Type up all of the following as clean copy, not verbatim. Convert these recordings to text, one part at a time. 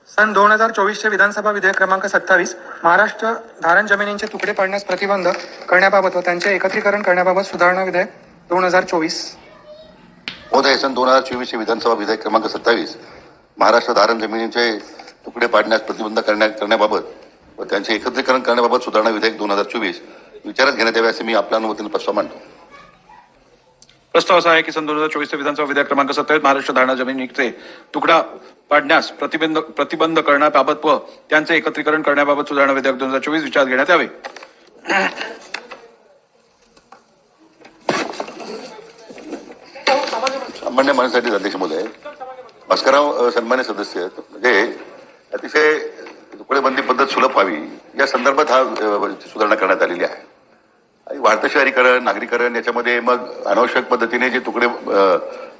सन 2024चे विधानसभा विधेयक क्रमांक 27 महाराष्ट्र धारण जमिनींचे तुकडे पाडण्यास प्रतिबंध करण्याबाबत व त्यांचे एकत्रीकरण करण्याबाबत सुधारणा विधेयक 2024. महोदय, सन 2024चे विधानसभा विधेयक क्रमांक 27 महाराष्ट्र धारण जमिनींचे तुकडे पाडण्यास प्रतिबंध करण्याबाबत व त्यांचे एकत्रीकरण करण्याबाबत सुधारणा विधेयक 2024 विचारात घेण्यात यावे असे मी आपल्या अनुमतीने प्रस्ताव मांडतो. प्रस्ताव असा आहे की सन 2024 विधानसभा विधेयक क्रमांक 27 महाराष्ट्र धारण जमिनीचे तुकडा पाडण्यास प्रतिबंध करण्याबाबत व त्यांचे एकत्रीकरण करण्याबाबत सुधारणा विधेयक 2024 विचारात घेण्यात यावे. सामान्य माणसासाठी अध्यक्ष महोदय, भास्करराव सन्मान्य सदस्य, म्हणजे अतिशय तुकडेबंदी पद्धत सुलभ व्हावी या संदर्भात हा सुधारणा करण्यात आलेली आहे. आणि वाढतं शहरीकरण, नागरीकरण याच्यामध्ये मग अनावश्यक पद्धतीने जे तुकडे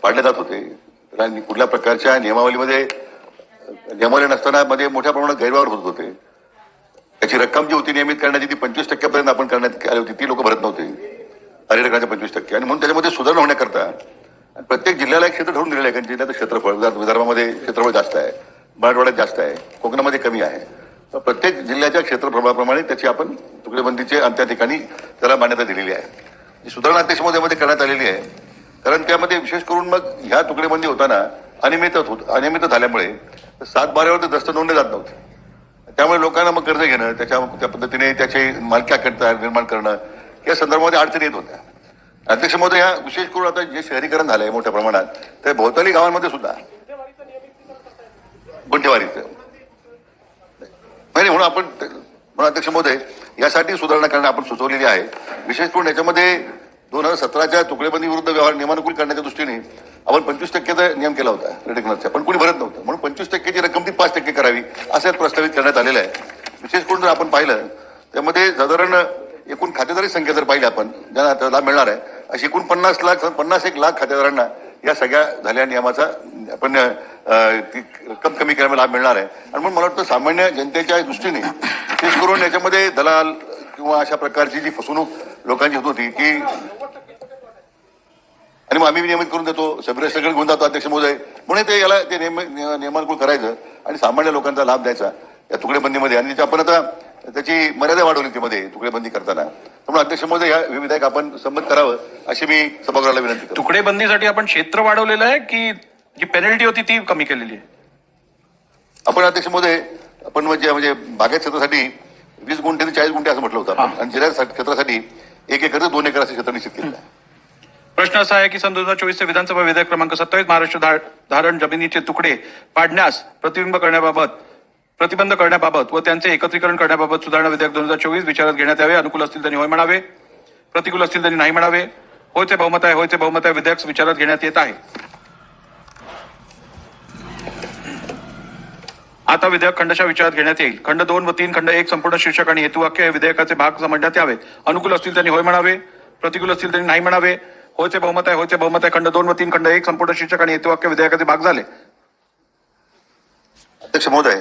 पाडले जात होते, आणि कुठल्या प्रकारच्या नियमावलीमध्ये नियमावली नसताना मध्ये मोठ्या प्रमाणात गैरव्यवहार होत होते. त्याची रक्कम जी होती नियमित करण्याची ती 25% पर्यंत आपण करण्यात आली होती, ती लोक भरत नव्हते, पर्यटकांच्या 25%. आणि म्हणून त्याच्यामध्ये सुधारणा होण्याकरता प्रत्येक जिल्ह्याला एक क्षेत्र ठरवून दिलेलं आहे. कारण जिल्ह्याचं क्षेत्रफळ विदर्भामध्ये क्षेत्रफळ जास्त आहे, मराठवाड्यात जास्त आहे, कोकणामध्ये कमी आहे. तर प्रत्येक जिल्ह्याच्या क्षेत्रफळाप्रमाणे त्याची आपण तुकडेबंदीचे त्या ठिकाणी त्याला मान्यता दिलेली आहे. ही सुधारणा अध्यक्ष महोदयामध्ये करण्यात आलेली आहे. कारण त्यामध्ये विशेष करून मग ह्या तुकडेबंदी होताना अनियमित झाल्यामुळे 7/12 दस्त नोंदले जात नव्हते. त्यामुळे लोकांना मग कर्ज घेणं, त्या पद्धतीने त्याचे मालकी हक्क निर्माण करणं या संदर्भामध्ये अडचणी येत होत्या. अध्यक्ष महोदय, या विशेष करून आता जे शहरीकरण झालंय मोठ्या प्रमाणात, त्या भोवताली गावांमध्ये सुद्धा गुंठेवारीचं नाही, म्हणून अध्यक्ष महोदय यासाठी सुधारणा करणं आपण सुचवलेली आहे. विशेष करून याच्यामध्ये 2017च्या तुकडेबंदी विरुद्ध व्यवहार नियमानुकूल करण्याच्या दृष्टीने आपण 25%चा नियम केला होता रेडिकनरचा, पण कोणी भरत नव्हतं. म्हणून 25%ची रक्कम ती 5% करावी असं प्रस्तावित करण्यात आलेलं आहे. विशेष करून जर आपण पाहिलं त्यामध्ये साधारण एकूण खातेदारी संख्या जर पाहिली आपण ज्यांना लाभ मिळणार आहे, अशी एकूण 51 लाख खातेदारांना या सगळ्या झालेल्या नियमाचा आपण रक्कम कमी केल्यामुळे लाभ मिळणार आहे. आणि म्हणून मला वाटतं सामान्य जनतेच्या दृष्टीने विशेष करून याच्यामध्ये दलाल किंवा अशा प्रकारची जी फसवणूक लोकांची होत होती की, आणि मग आम्ही नियमित करून देतो, सगळं घेऊन जातो अध्यक्ष महोदय, म्हणून ते याला ते नियमानुकूल करायचं आणि सामान्य लोकांचा लाभ द्यायचा या तुकडेबंदीमध्ये. आणि आपण आता त्याची मर्यादा वाढवली त्यामध्ये तुकडेबंदी करताना. त्यामुळे अध्यक्ष महोदय या विधेयक आपण संमत करावं अशी मी सभागृहाला विनंती करतो. तुकडेबंदीसाठी आपण क्षेत्र वाढवलेलं आहे की जी पेनल्टी होती ती कमी केलेली आहे? आपण अध्यक्ष महोदय आपण म्हणजे बागायत क्षेत्रासाठी 20 गुंठे ते 40 गुंठे असं म्हटलं होतं आपण, आणि जिल्हा क्षेत्रासाठी 1 एकर ते 2 एकर असं क्षेत्र निश्चित केलं आहे. प्रश्न असा आहे की सन 2024 विधानसभा विधेयक क्रमांक 27 महाराष्ट्र धारण जमिनीचे तुकडे पाडण्यास प्रतिबंध करण्याबाबत व त्यांचे एकत्रीकरण करण्याबाबत सुधारणा विधेयक 2024 विचारात घेण्यात यावे. अनुकूल असतील त्यांनी होय म्हणावे, प्रतिकूल असतील त्यांनी नाही म्हणावे. होयचे बहुमत आहे विधेयक विचारात घेण्यात येत आहे. आता विधेयक खंडशः विचारात घेण्यात येईल. खंड 2 व 3 खंड 1 संपूर्ण शीर्षक आणि हेतुवाक्य हे विधेयकाचे भाग समजण्यात यावेत. अनुकूल असतील त्यांनी होय म्हणावे, प्रतिकूल असतील त्यांनी नाही म्हणावे. होयचे बहुमत आहे खंड 2 व 3 खंड 1 संपूर्ण शीर्षक आणि हेतुवाक्य विधेयकाचे भाग झाले. अध्यक्ष महोदय,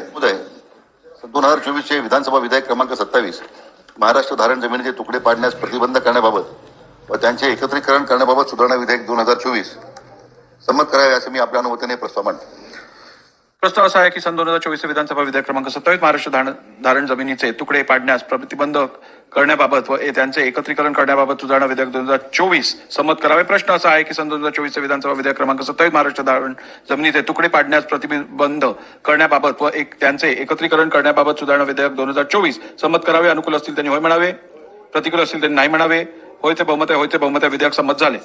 2024चे विधानसभा विधेयक क्रमांक 27 महाराष्ट्र धारण जमिनीचे तुकडे पाडण्यास प्रतिबंध करण्याबाबत व त्यांचे एकत्रीकरण करण्याबाबत सुधारणा विधेयक 2024 संमत करावे असे मी आपल्या अनुमतीने प्रस्ताव मांडतो. प्रस्ताव असा आहे की सन 2024 विधानसभा विधेयक क्रमांक 27 महाराष्ट्र धारण जमिनीचे तुकडे पाडण्यास प्रतिबंध करण्याबाबत व त्यांचे एकत्रीकरण करण्याबाबत सुधारणा विधेयक 2024 संमत करावे. प्रश्न असा आहे की सन 2024 विधानसभा विधेयक क्रमांक 27 महाराष्ट्र धारण जमिनीचे तुकडे पाडण्यास प्रतिबंध करण्याबाबत व त्यांचे एकत्रीकरण करण्याबाबत सुधारणा विधेयक 2024 संमत करावे. अनुकूल असतील त्यांनी होय म्हणावे, प्रतिकूल असतील त्यांनी नाही म्हणावे. होयचे बहुमत आहे विधेयक संमत झाले.